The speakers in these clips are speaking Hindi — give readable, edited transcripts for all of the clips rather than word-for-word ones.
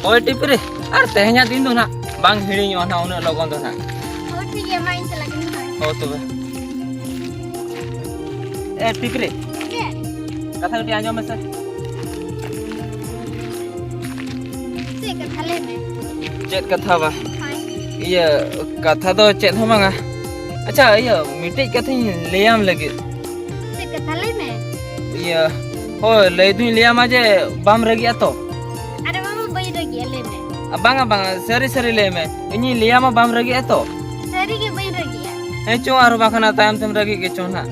ओए टिपरे और तेहना दिन दो ना बांग हिड़ी ना उन लगन दो ना ओ ठीक है माइन से लगनी है ओ तबे ए टिपरे के कथा कटी आजो में से कथा ले में चेत कथा बा हाय ये कथा दो चेत हो मांगा अच्छा ये मिटे कथा लेयाम लगे से कथा ले में ये हो ले दुई लेयाम आजे बाम रगिया तो अरे मामा बई रगी ले में बांगा बांगा सरी सरी ले में इनी लेयाम बाम रगिया तो सरी के बई रगी ए चो आरो बाखना तायम तम रगी के चो ना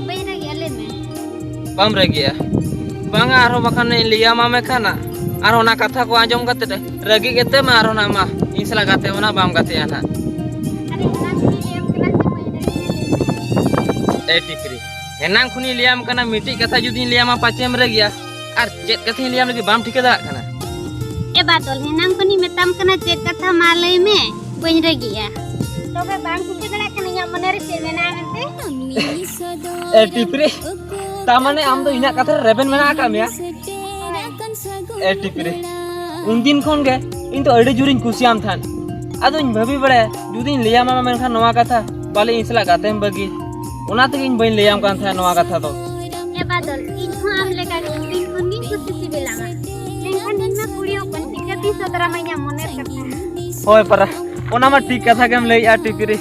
बई रगी ले में बाम रगिया बांगा आरो बाखना लेयाम में खाना आरो ना कथा को आजम कते रगी केते में आरो ना मा इंसला गाते ओना बाम गाते ना अरे ना सुनी लेम कला से बई रगी ले ए टिकरी हेनांग खुनी लियाम कना मिटी कथा जुदी लियाम पाचेम रगिया आर चेत कथि लियाम लगी बाम ठिके दा कना ए बादल हेनांग कोनी मेताम कना चेक कथा माले में बई रगी तबे बाम ठिके दड़ा कना या मने रे से मेना मेनते ए टिकरी ता माने आम दो इना कथा रेबेन मेना का मिया ए टिकरी उन दिन खोन गे इन तो अड़ी जुरिन कुसियाम थान आदो इन भाभी बड़े जुदी लियाम मा मेनखा नवा कथा पाले इंसला गातेम बगी ओना तक इन बइन लियाम कान था नवा कथा तो ए बादल इन हो आम लेका दिन कोन दिन कुछ सिबिलामा तेनखान दिन में कुड़ियो कोन टिकती सदरा मैया मने करता होय परा ओना मा ठीक कथा केम लई आ टिकरी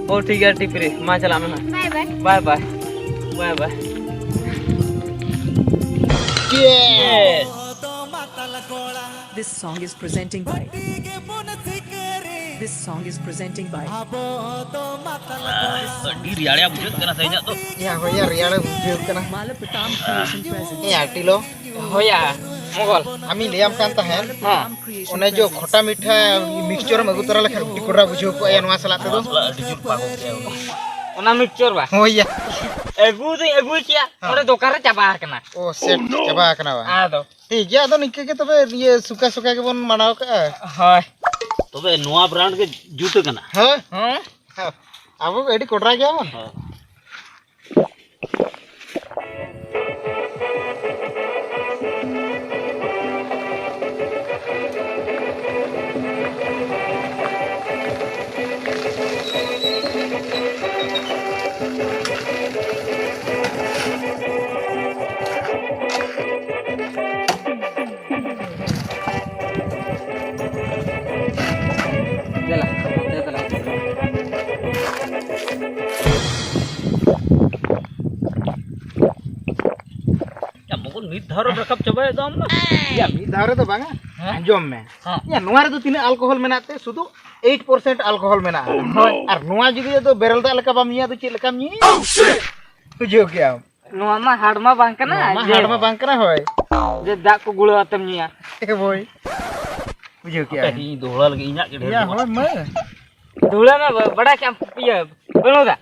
ओ ठीक है टिपरी मा चला में bye bye bye bye bye bye This song is presenting by रियाड़िया बुझत कना सही तो या होया रियाड़ा बुझेब कना Malapatam Creation presents ए आटिलो होया मोगल आमी लेयाम कान ताहेन हां ओने जो खट्टा मीठा मिक्सचर में अगु तोरा लेखा रोटी कोरा बुझेब को ए नवा सलाते दो ओना मिक्सचर बा होया एगु किया ओरे दुकान रे चाबा कना ओ सेट चाबा कना बा आ दो ठीक गया तो निके के तबे ये सुका सुका के बन मनाव का हाय तबे नोआ ब्रांड के जूते कना हां हां अब एडी कोटरा गया मन धारो रखब चबे दम या मी धारे तो बांगा अंजम में या नोआ रे तो तीन अल्कोहल मेनाते सुदु 8% अल्कोहल मेना और नोआ जुदी तो बेरल दा लका बामिया तो चे लका मी बुझो क्या नोआ मा हाडमा बांग कना मा हाडमा बांग कना होय जे दा को गुळो आतम निया ए बोय बुझो क्या ई दोहला लगे इना के या होय मैं धुला में बड़ा क्या ये बनोदा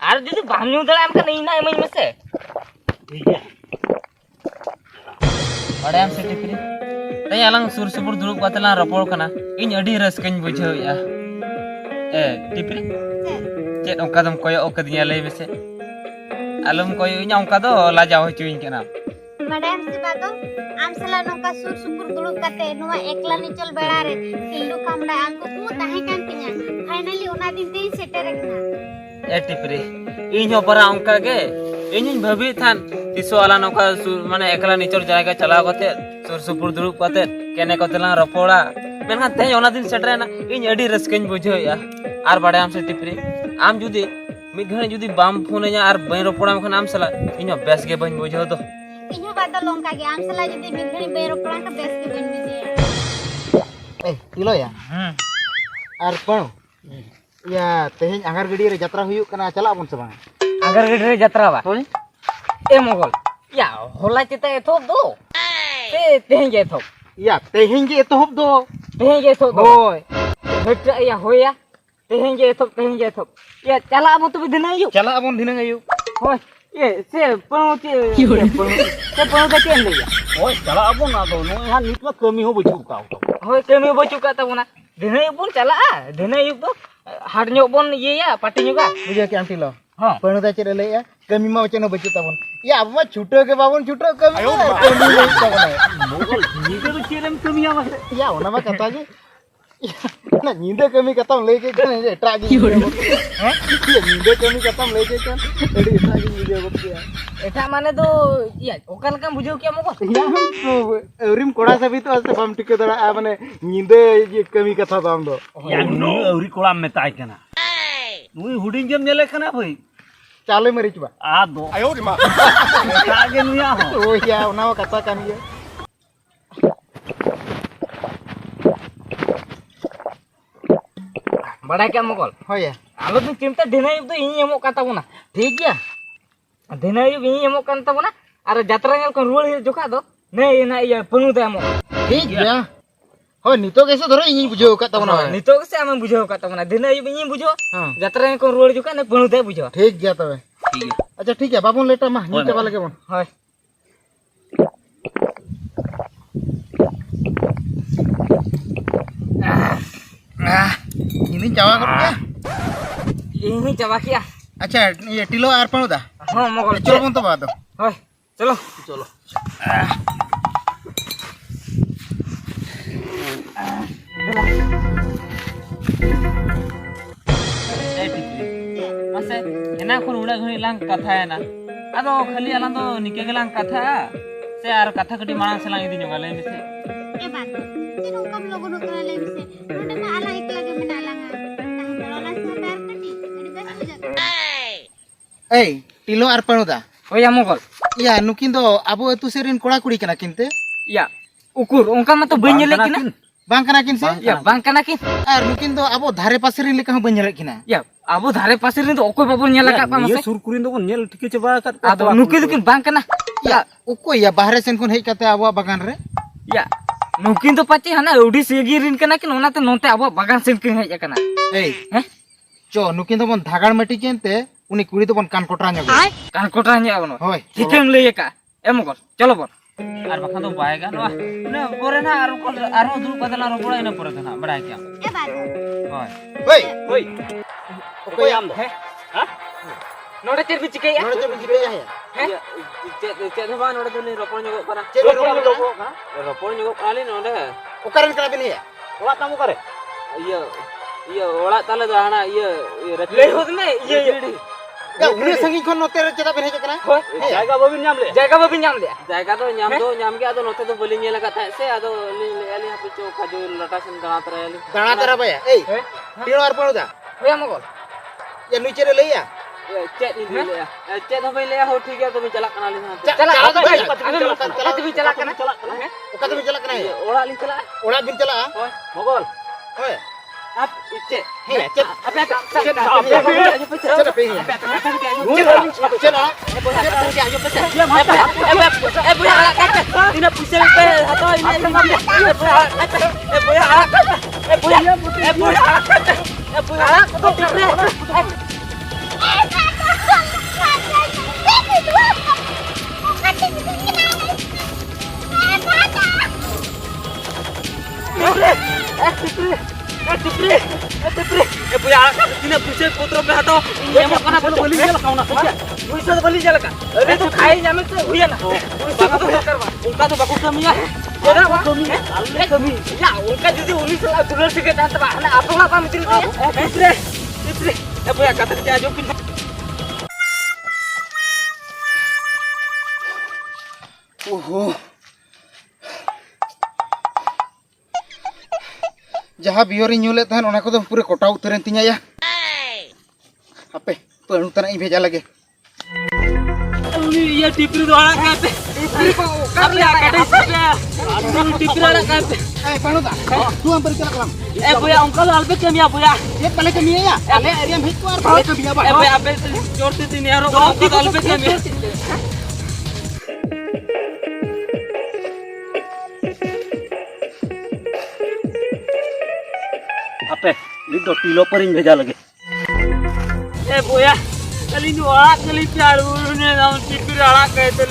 आर जुदी बामनु दला हम कना इना एमई में से ठीक है बड़ा हम से टिकरी teh alang sur supur dulu kata lang rapor kana. Ini adi raskin bujau ya. Tipri. Cek ongka dom koyo oka dinya lay mese. Alum koyo nya ongka do lajau cuin kana. Madam से बातो आम सला नोका सुर सुपुर दुड़ुब कते नुवा एकला निचल बेड़ा रे किल्लू कामड़ा आम को कु ताहे कान तिया फाइनली ओना दिन ते सेटर कना Tipri. Ini opera ongka ge. Ini bhabi than tiso ala noka mane ekla nichor jayga chala kote sur supur dulu kote kene kote lang rapora. Menhan teh ona din setter na ini adi raskin bujau ya. Ar bade am se Tipri. Am judi mid ghane judi bam phone nya ar bain rapora am khan am sala ini bes ge bain bujau to. इन्हो बातो लोंका गे आम सला जदी मिगणी बेरो पड़ा का बेस के बन बिजे टिलो या आर पण या तेहेन आंगार गडी रे यात्रा हुयु कना चला बन से बांग Agar gede jatra ba. Mogol. Ya hola cita ethop do. Tehen ge ethop. या तेहेन जे एतहब दो Tehen ge ethop do. होय Hekta ya hoya. Tehen ge ethop. Ya chala amo tu bidena yu. चला बन दिनंग आयु Hoy. Se penguti. Se penguti kian le ya. Oi, chala abon na do. No han nitwa kami ho buju ka. Hoy kami baju ka tabuna. Dena yu pun chala dena yu do. Har nyok bon ye ya pati nyuka. बुझे के आंटी लो हां. पणदा चले ले या कमी मा वचन बचु तबन या अब छुटो के बाबन छुटो कमी कमी ले तबन Mogol, nide do chelem kami ama. या ओना मा कथा जे ना नींदे कमी कतम ले के कने जे ट्रागी हैं ये नींदे कमी कतम ले के कन एडी ट्रागी वीडियो बत गया Eta mane do ya okan kan bujau kia mogol. या हम तो रिम कोड़ा से भी तो असे बम टिके दड़ा माने नींदे ये कमी कथा दाम दो Ya nu auri kola metai kana. Nui huding jam nyele kana bhai. चाले मरिच बा A do. Ayo di ma. Ta ge nuya ho. ओ या ओना मा कथा कान ये Badai kia mogol. हो या Alo tu cinta dena yu do ini emok kata buna. Thik ya. Dena yu ini emok kata buna. Ara jatra ngel kon rual joka do. Ne ina iya penu da emok. ठीक है हो नितो कैसे धरो इन बुझो का तबना Nito ke se aman bujau kata buna. Dena yu ini bujau. हां Jatra ngel kon rual joka ne penu da bujau. ठीक गया तबे ठीक है. अच्छा ठीक है बाबू लेटा मा नीचे वाला के बन Hoy. ini jawa कर क्या Ini coba kia. अच्छा ये टिलो आर पण दा Oh mogol. चलो बन तो बात Hoy. Chalo. Chalo. Mase ena kon uda ghani lang katha hai na. Ado khali alang do nike gelang katha. Se ar katha kati manang selang idi nyoga le mise. ए बातो तिनो कम लोगो नो करा ले से नोडे मा आला एकला के मेना लांगा ताहे तळला से पैर कटी एडी बेस बुझा ए टिलो आर पण दा Hoy ya mogol. या नुकिन दो अबो अतु सेरिन कोड़ा कुड़ी कना किनते Ya. Ukur ongka ma to bain nyelek kina. बांग कना किन से Ya bang kana kin. आर नुकिन दो अबो धारे पासेरिन लेका बन जले किना Ya abo dhare pasir ni to okoi babon nyela ka pa Ye mase. sur kurin do kon nyel thike chaba kat. Ado nuki dukin bang kana. या उको या बाहरे सेन कोन हेई कते अबो बागान रे Ya. Nukin to pachi hana udi segirin kana kin onate nonte abo bagan sin kin hej kana. A Heh? चो नुकिन दो बन धागाड़ मटी केनते उनी कुड़ी तो बन कान कोटरा न्यो Kan kotra nya abono. होय Hikem le ka. Emogol. Chalo bor. Ar bakhan to baega no. Ne bore na aro duru padala ro pora ina pore na bada kya. ए बातो Hoy. ओय Oi. Okoy am do. Ha? Node cher bichi ke ya. नोड़े तो बिजी या Heh? Cek ba node to ni ropor nyogo para. चेलो रो Ropor nyogo kali node. ओकरन करा बिन या Ola tamu kare. Iya ola tala da hana iya le hod me iya या उनी संगी कोन नोते रे चदा बिन हेज कना Hoy. Jaga babin nyam le. Jaga babin nyam dia. Jaga to nyam ke ado note to boli nyela kata se ado ali hape cho khaju lata sen gana tara ali. दाना तेरा भैया ए टिलो आर पण दा Hoy amogol. या नीचे रे ले या Cek ni le ya. Cek to le ya ho ठीक है तो मैं चला kana ali sana. चला चला तो चला kana. ओका तो चला कना है Ola ali चला. ओड़ा बिन चला Hoy. Mogol. होय Ap cek. हे चल Apa apa. चल पे ही चला puya anak ini pusing putro pe hato ini emang kana pun beli jala kauna puisa beli jala ka अरे तो खाई जामे तो हुई ना बाका तो करवा उनका तो बाकू कमी है तेरा कमी है कमी या उनका यदि उन्हीं से दुलर से के दांत बहाना आपला काम मित्र मित्र ए पुया कथा क्या जो पिन ओहो जहाँ बियोरी ᱧᱩ ᱞᱮᱫ ᱛᱟᱦᱮᱱ ᱚᱱᱟ ᱠᱚᱫᱚ ᱯᱩᱨᱟᱹ ᱠᱚᱴᱟᱣ ᱩᱛᱟᱹᱨᱮᱱ ᱛᱤᱧᱟ ᱭᱟ ᱦᱟᱯᱮ ᱯᱟᱹᱬᱩ ᱛᱟᱱᱟᱜ ᱤᱧ ᱵᱷᱮᱡᱟ ᱞᱮᱜᱮ ये टिपरी द्वारा कहते टिपरी को कर लिया कटे से टिपरी वाला कहते ए पाणु दा तू हम पर चला कलम ए भैया अंकल अलबे कमिया भैया ये पहले कमी है या अले एरिया में को और पहले कमी है ए भैया अबे जोड़ते तीन यारो अंकल अलबे कमिया आपे लिदो टीलो पर इन भेजा लगे ए भैया कली नु आला कली प्यारू ने नाम टिपरी वाला कहते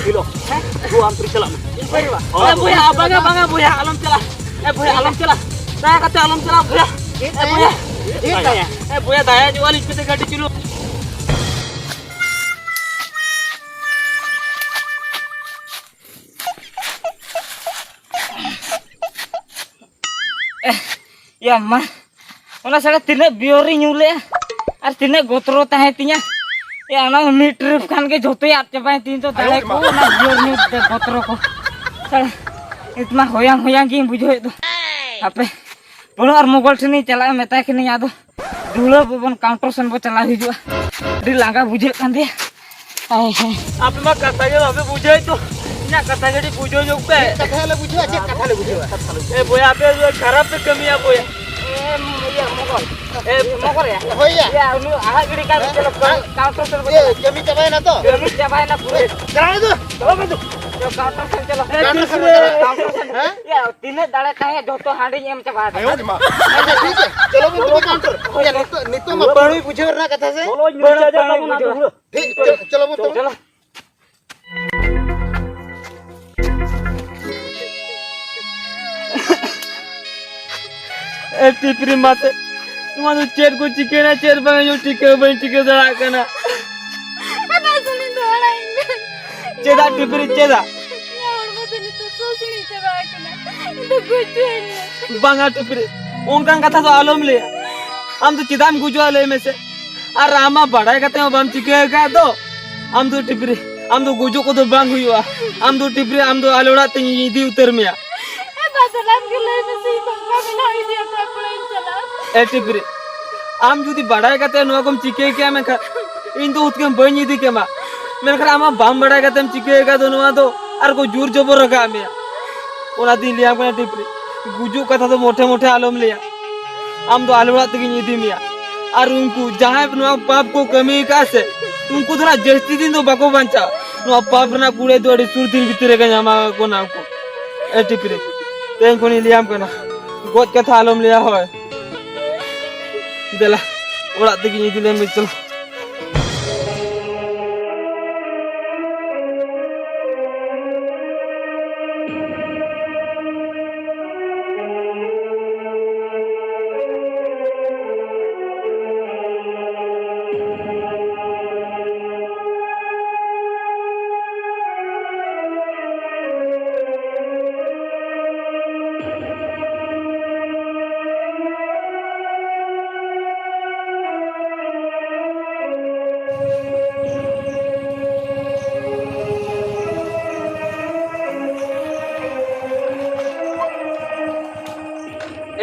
टीलो तू हम पर चला ए भैया बंगा बंगा भैया आलम चला ए भैया आलम चला दया करते आलम चला भैया ए भैया दया जो वाली पे गाड़ी चलो ya mah ona sada tina biori nyule ar tina gotro tahe tinya ya ana mi trip kan ke joto ya capai tin to tale ko na bior nyu de gotro ko sada itma hoyang hoyang ki bujo itu ape bono ar mogol sini chala meta kini ado dulu bon counter sen bo chala hijua di langga buje kan dia ai ape ma kata ge ape buje itu nya kata ge di bujo jog pe कथा ले बुझो अच्छे कथा ले बुझो ए बोया पे खराब पे कमी है बोया ए मोगल या होया या नु आहा गिड़ी का चलो काउंटर से ये कमी चबाए ना तो कमी चाबाय ना पूरे चला दो चलो बंदु जो काउंटर से चलो काउंटर से या तीने दाड़े काहे जोतो हांडी एम चबा दे अच्छा ठीक है चलो वो काउंटर या नितो मत बड़ी बुझो ना कथा से ठीक चलो वो चलो ए टिपरी माते तुम्हारे चेर को चिके ना चेर बंगा जो टिके दड़ा करना Apa sini doa चेदा टिपरी चेदा Ya orang sini tu sini coba kena. Itu gujuin. बंगा टिपरी उनका कथा तो आलम ले हम तो चिदाम गुजवा ले में से और रामा बढ़ाई कहते हैं हम चिके का दो हम तो टिपरी हम तो गुजो को तो बंग हुआ हम तो टिपरी हम तो आलोड़ा तिंग दी उतर में Basalam gila mesti bangga bila ini apa pun jalan. ए टिपरी हम जुदी बढ़ाई कहते हैं नुआ को चिके क्या मैं इन तो उसके बनी थी क्या मैं खरा हम बाम बढ़ाई कहते हैं चिके का दोनों तो और को जोर जबर रखा मैं ओना दिन लिया मैं टिपरी गुजू कथा तो मोटे मोटे आलम लिया हम तो आलूड़ा तक नहीं थी मिया और उनको जहाँ नुआ पाप को कमी का से उनको थोड़ा जस्ती दिन तो बाको बंचा नुआ पाप ना कूड़े तो अड़ी सुर दिन भीतर का जामा को ना को ए टिपरी तें को नहीं लिया हम करना गोद कथा आलम लिया हो देला ओड़ा तक नहीं दिले में चलो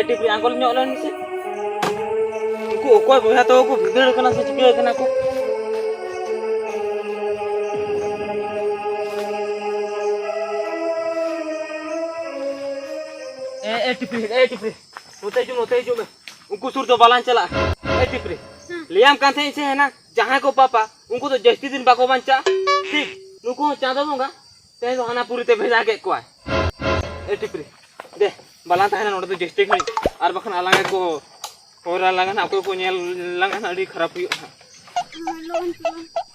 टिपरी आंगल ᱧᱚᱜ ᱞᱮᱱ ᱥᱮ ᱩᱱᱠᱩ ᱚᱠᱚᱭ ᱵᱚᱭᱦᱟ ᱛᱟᱠᱚ ᱠᱚ ᱵᱷᱤᱸᱫᱟᱹᱲ ᱠᱟᱱᱟ ᱥᱮ ᱪᱤᱠᱟᱹ ᱠᱟᱱᱟ ᱠᱚ ए टिपरी नोते जो में उनको सुर तो बालान चला ए टिपरी लियाम कांथे से है ना जहां को पापा उनको तो जस्ती दिन बाको बंचा ठीक नुको चांदा दूंगा ते तो हानापुरी ते भेजा के को ए टिपरी दे बालान ताहना नोडे तो जस्ती खणी आर बखन आलांगे को होरा लगाना को नेल लगाना अड़ी खराब हुई Loan.